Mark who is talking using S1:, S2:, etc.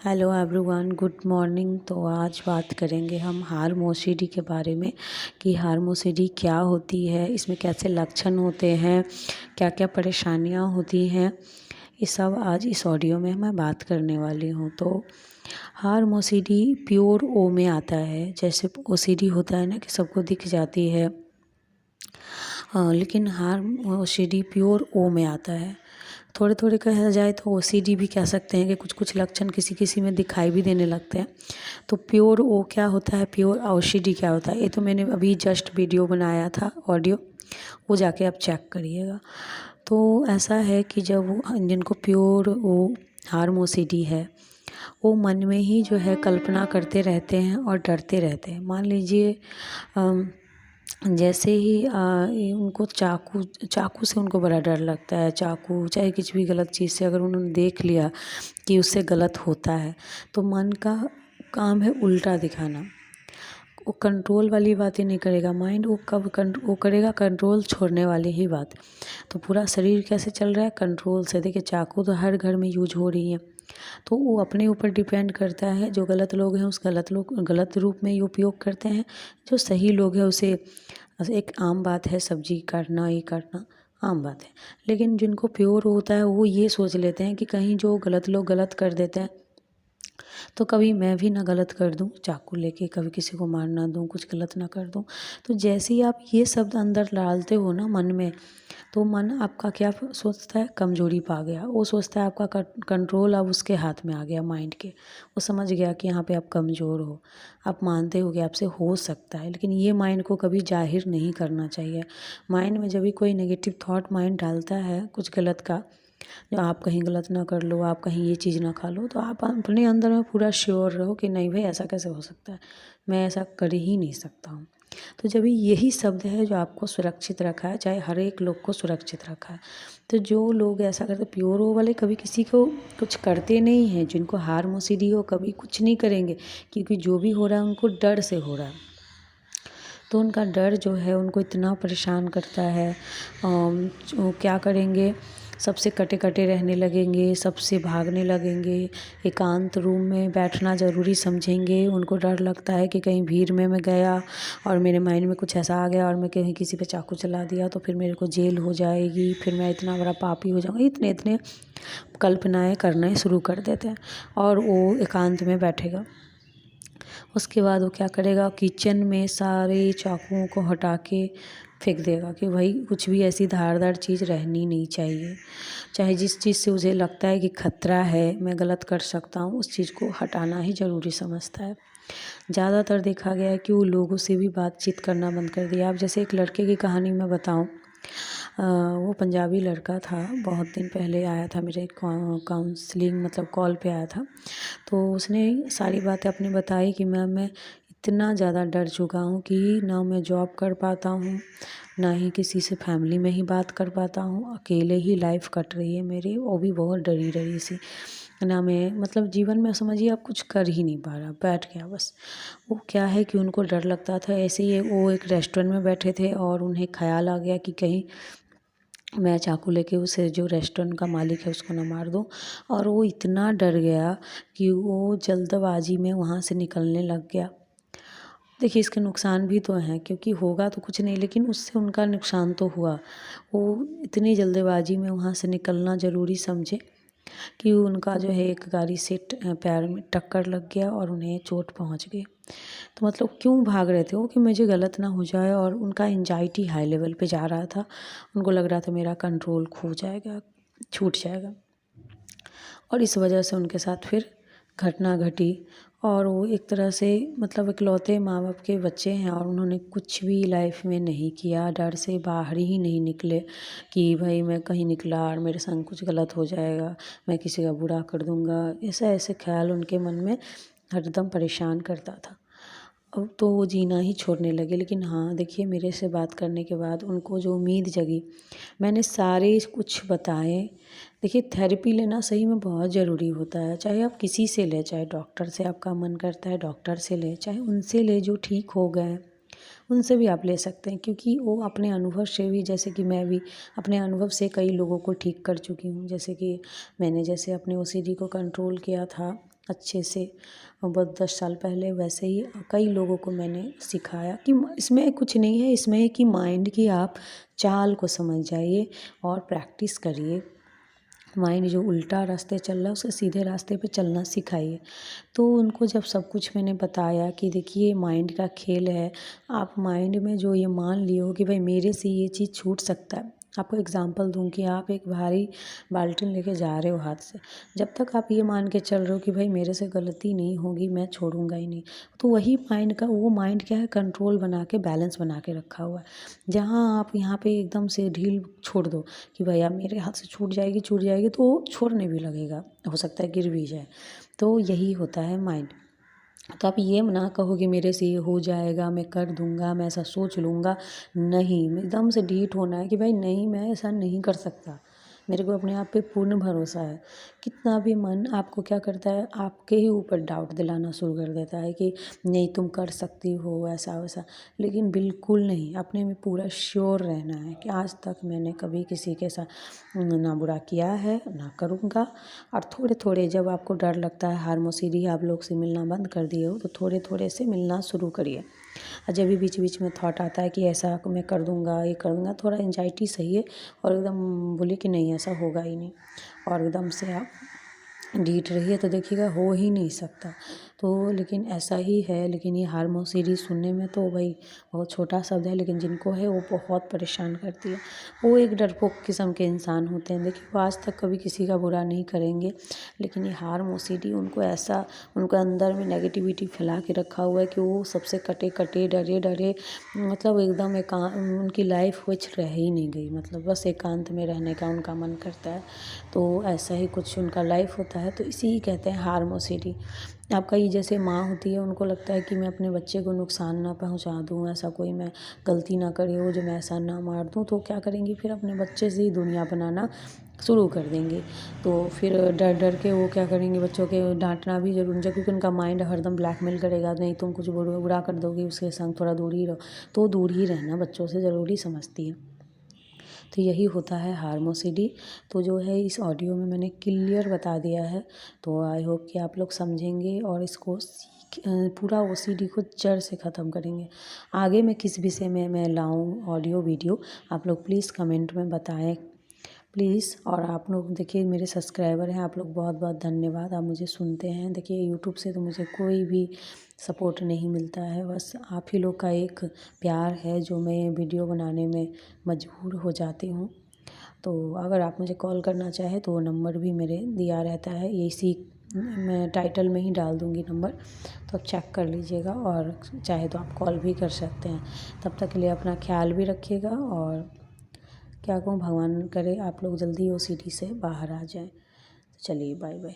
S1: Hello everyone, good morning. तो आज बात करेंगे हम हार्मोसिडी के बारे में कि हार्मोसिडी क्या होती है, इसमें कैसे लक्षण होते हैं, क्या क्या परेशानियां होती हैं, ये सब आज इस ऑडियो में मैं बात करने वाली हूँ। तो हार्मोसिडी प्योर ओ में आता है। जैसे ओसीडी होता है ना कि सबको दिख जाती है, लेकिन हार्मोसिडी प्योर ओ में आता है। थोड़े थोड़े कहा जाए तो ओसीडी भी कह सकते हैं कि कुछ कुछ लक्षण किसी किसी में दिखाई भी देने लगते हैं। तो प्योर ओ क्या होता है, प्योर ओसीडी क्या होता है, ये तो मैंने अभी जस्ट वीडियो बनाया था, ऑडियो, वो जाके आप चेक करिएगा। तो ऐसा है कि जब जिनको प्योर ओ हार्मोसिडी है, वो मन में ही जो है कल्पना करते रहते हैं और डरते रहते हैं। मान लीजिए जैसे ही उनको चाकू से उनको बड़ा डर लगता है। चाकू चाहे कुछ भी गलत चीज़ से अगर उन्होंने देख लिया कि उससे गलत होता है, तो मन का काम है उल्टा दिखाना। वो कंट्रोल वाली बातें नहीं करेगा माइंड, वो करेगा कंट्रोल छोड़ने वाली ही बात। तो पूरा शरीर कैसे चल रहा है, कंट्रोल से। देखिए चाकू तो हर घर में यूज हो रही है, तो वो अपने ऊपर डिपेंड करता है। जो गलत लोग हैं उस गलत रूप में ये उपयोग करते हैं। जो सही लोग हैं उसे एक आम बात है, सब्जी काटना ये काटना आम बात है। लेकिन जिनको प्योर होता है वो ये सोच लेते हैं कि कहीं जो गलत लोग गलत कर देते हैं तो कभी मैं भी ना गलत कर दूं, चाकू लेके कभी किसी को मार ना दूं, कुछ गलत ना कर दूं। तो जैसे ही आप ये शब्द अंदर डालते हो ना मन में, तो मन आपका क्या सोचता है, कमजोरी पा गया। वो सोचता है आपका कंट्रोल अब उसके हाथ में आ गया, माइंड के। वो समझ गया कि यहाँ पे आप कमज़ोर हो, आप मानते हो कि आपसे हो सकता है। लेकिन ये माइंड को कभी जाहिर नहीं करना चाहिए। माइंड में जब भी कोई नेगेटिव थॉट माइंड डालता है कुछ गलत का, जो आप कहीं गलत ना कर लो, आप कहीं ये चीज़ ना खा लो, तो आप अपने अंदर में पूरा श्योर रहो कि नहीं भाई ऐसा कैसे हो सकता है, मैं ऐसा कर ही नहीं सकता हूँ। तो जब यही शब्द है जो आपको सुरक्षित रखा है, चाहे हर एक लोग को सुरक्षित रखा है। तो जो लोग ऐसा करते, प्योर वो वाले कभी किसी को कुछ करते नहीं हैं। जिनको हार्मोसिडी हो कभी कुछ नहीं करेंगे, क्योंकि जो भी हो रहा है उनको डर से हो रहा है। तो उनका डर जो है उनको इतना परेशान करता है। वो क्या करेंगे, सबसे कटे कटे रहने लगेंगे, सबसे भागने लगेंगे, एकांत रूम में बैठना ज़रूरी समझेंगे। उनको डर लगता है कि कहीं भीड़ में मैं गया और मेरे माइंड में कुछ ऐसा आ गया और मैं कहीं किसी पे चाकू चला दिया तो फिर मेरे को जेल हो जाएगी, फिर मैं इतना बड़ा पापी हो जाऊँगा। इतने इतने कल्पनाएँ करना शुरू कर देते हैं और वो एकांत में बैठेगा। उसके बाद वो क्या करेगा, किचन में सारे चाकुओं को हटा के फेंक देगा कि भाई कुछ भी ऐसी धारदार चीज़ रहनी नहीं चाहिए। चाहे जिस चीज़ से उसे लगता है कि खतरा है, मैं गलत कर सकता हूँ, उस चीज़ को हटाना ही ज़रूरी समझता है। ज़्यादातर देखा गया है कि वो लोगों से भी बातचीत करना बंद कर दिया। अब जैसे एक लड़के की कहानी मैं बताऊँ, वो पंजाबी लड़का था, बहुत दिन पहले आया था मेरे काउंसलिंग मतलब कॉल पे आया था। तो उसने सारी बातें अपनी बताई कि मैं इतना ज़्यादा डर चुका हूँ कि ना मैं जॉब कर पाता हूँ, ना ही किसी से फैमिली में ही बात कर पाता हूँ। अकेले ही लाइफ कट रही है मेरी, वो भी बहुत डरी डरी सी। ना मैं मतलब जीवन में समझिए आप कुछ कर ही नहीं पा रहा, बैठ गया बस। वो क्या है कि उनको डर लगता था। ऐसे ही वो एक रेस्टोरेंट में बैठे थे और उन्हें ख्याल आ गया कि कहीं मैं चाकू लेके उसे, जो रेस्टोरेंट का मालिक है, उसको ना मार दूँ। और वो इतना डर गया कि वो जल्दबाजी में वहाँ से निकलने लग गया। देखिए इसके नुकसान भी तो हैं, क्योंकि होगा तो कुछ नहीं लेकिन उससे उनका नुकसान तो हुआ। वो इतनी जल्दबाजी में वहाँ से निकलना ज़रूरी समझे कि उनका जो है एक गाड़ी से पैर में टक्कर लग गया और उन्हें चोट पहुँच गई। तो मतलब क्यों भाग रहे थे वो, कि मुझे गलत ना हो जाए। और उनका एंजाइटी हाई लेवल पे जा रहा था। उनको लग रहा था मेरा कंट्रोल खो जाएगा, छूट जाएगा। और इस वजह से उनके साथ फिर घटना घटी। और वो एक तरह से मतलब इकलौते माँ बाप के बच्चे हैं और उन्होंने कुछ भी लाइफ में नहीं किया, डर से बाहर ही नहीं निकले कि भाई मैं कहीं निकला और मेरे संग कुछ गलत हो जाएगा, मैं किसी का बुरा कर दूँगा। ऐसा ऐसे ख्याल उनके मन में हरदम परेशान करता था। अब तो वो जीना ही छोड़ने लगे। लेकिन हाँ देखिए, मेरे से बात करने के बाद उनको जो उम्मीद जगी, मैंने सारे कुछ बताए। देखिए थेरेपी लेना सही में बहुत ज़रूरी होता है। चाहे आप किसी से ले, चाहे डॉक्टर से आपका मन करता है डॉक्टर से ले, चाहे उनसे ले जो ठीक हो गए हैं, उनसे भी आप ले सकते हैं। क्योंकि वो अपने अनुभव से भी, जैसे कि मैं भी अपने अनुभव से कई लोगों को ठीक कर चुकी हूँ। जैसे कि मैंने जैसे अपने ओसीडी को कंट्रोल किया था अच्छे से। और बहुत 10 साल पहले वैसे ही कई लोगों को मैंने सिखाया कि इसमें कुछ नहीं है, इसमें है कि माइंड की आप चाल को समझ जाइए और प्रैक्टिस करिए। माइंड जो उल्टा रास्ते चल रहा है उसे सीधे रास्ते पे चलना सिखाइए। तो उनको जब सब कुछ मैंने बताया कि देखिए माइंड का खेल है, आप माइंड में जो ये मान लिए हो कि भाई मेरे से ये चीज़ छूट सकता है। आपको एग्जांपल दूं कि आप एक भारी बाल्टी लेके जा रहे हो हाथ से, जब तक आप ये मान के चल रहे हो कि भाई मेरे से गलती नहीं होगी, मैं छोड़ूंगा ही नहीं, तो वही माइंड का वो माइंड क्या है, कंट्रोल बना के बैलेंस बना के रखा हुआ है। जहाँ आप यहाँ पे एकदम से ढील छोड़ दो कि भैया मेरे हाथ से छूट जाएगी तो वो छोड़ने भी लगेगा, हो सकता है गिर भी जाए। तो यही होता है माइंड। तो आप ये ना कहो कि मेरे से ये हो जाएगा, मैं कर दूंगा, मैं ऐसा सोच लूँगा, नहीं, एकदम से ढीठ होना है कि भाई नहीं, मैं ऐसा नहीं कर सकता, मेरे को अपने आप पे पूर्ण भरोसा है। कितना भी मन आपको क्या करता है, आपके ही ऊपर डाउट दिलाना शुरू कर देता है कि नहीं तुम कर सकती हो, ऐसा वैसा, लेकिन बिल्कुल नहीं, अपने में पूरा श्योर रहना है कि आज तक मैंने कभी किसी के साथ ना बुरा किया है ना करूँगा। और थोड़े थोड़े जब आपको डर लगता है, हार्मोसीडी आप लोग से मिलना बंद कर दिए हो, तो थोड़े थोड़े से मिलना शुरू करिए। और जब भी बीच बीच में थॉट आता है कि ऐसा मैं कर दूँगा, ये कर दूँगा, थोड़ा एंजाइटी सही है और एकदम बोलिए कि नहीं ऐसा होगा ही नहीं, और एकदम से आप ढीठ रहिए तो देखिएगा हो ही नहीं सकता। तो लेकिन ऐसा ही है। लेकिन ये हार्मोसीडी सुनने में तो भाई बहुत छोटा शब्द है, लेकिन जिनको है वो बहुत परेशान करती है। वो एक डरपोक किस्म के इंसान होते हैं, देखिए वो आज तक कभी किसी का बुरा नहीं करेंगे, लेकिन ये हार्मोसीडी उनको ऐसा, उनके अंदर में नेगेटिविटी फैला के रखा हुआ है कि वो सबसे कटे कटे डरे डरे, मतलब एकदम उनकी लाइफ कुछ रह ही नहीं गई, मतलब बस एकांत में रहने का उनका मन करता है। तो ऐसा ही कुछ उनका लाइफ होता है, तो इसी कहते हैं हार्मोसीडी। आपका ये जैसे माँ होती है, उनको लगता है कि मैं अपने बच्चे को नुकसान ना पहुँचा दूँ, ऐसा कोई मैं गलती ना करे वो जो मैं ऐसा ना मार दूँ, तो क्या करेंगी फिर अपने बच्चे से ही दुनिया बनाना शुरू कर देंगे। तो फिर डर डर के वो क्या करेंगे, बच्चों के डांटना भी जरूर, जब क्योंकि उनका माइंड हरदम ब्लैकमेल करेगा, नहीं तुम कुछ बुरा कर दोगी उसके संग, थोड़ा दूर ही रहो। तो दूर ही रहना बच्चों से ज़रूरी समझती है। तो यही होता है हार्मोसीडी। तो जो है इस ऑडियो में मैंने क्लियर बता दिया है, तो आई होप कि आप लोग समझेंगे और इसको पूरा ओसीडी को जड़ से ख़त्म करेंगे। आगे मैं किस विषय में मैं लाऊं ऑडियो वीडियो, आप लोग प्लीज़ कमेंट में बताएं प्लीज़। और आप लोग देखिए मेरे सब्सक्राइबर हैं, आप लोग बहुत बहुत धन्यवाद, आप मुझे सुनते हैं। देखिए यूट्यूब से तो मुझे कोई भी सपोर्ट नहीं मिलता है, बस आप ही लोग का एक प्यार है जो मैं वीडियो बनाने में मजबूर हो जाती हूँ। तो अगर आप मुझे कॉल करना चाहें तो वो नंबर भी मेरे दिया रहता है, इसी मैं टाइटल में ही डाल दूँगी नंबर, तो आप चेक कर लीजिएगा, और चाहे तो आप कॉल भी कर सकते हैं। तब तक के लिए अपना ख्याल भी रखिएगा, और क्या कहूँ, भगवान करे आप लोग जल्दी ओसीडी से बाहर आ जाएं। तो चलिए बाय बाय।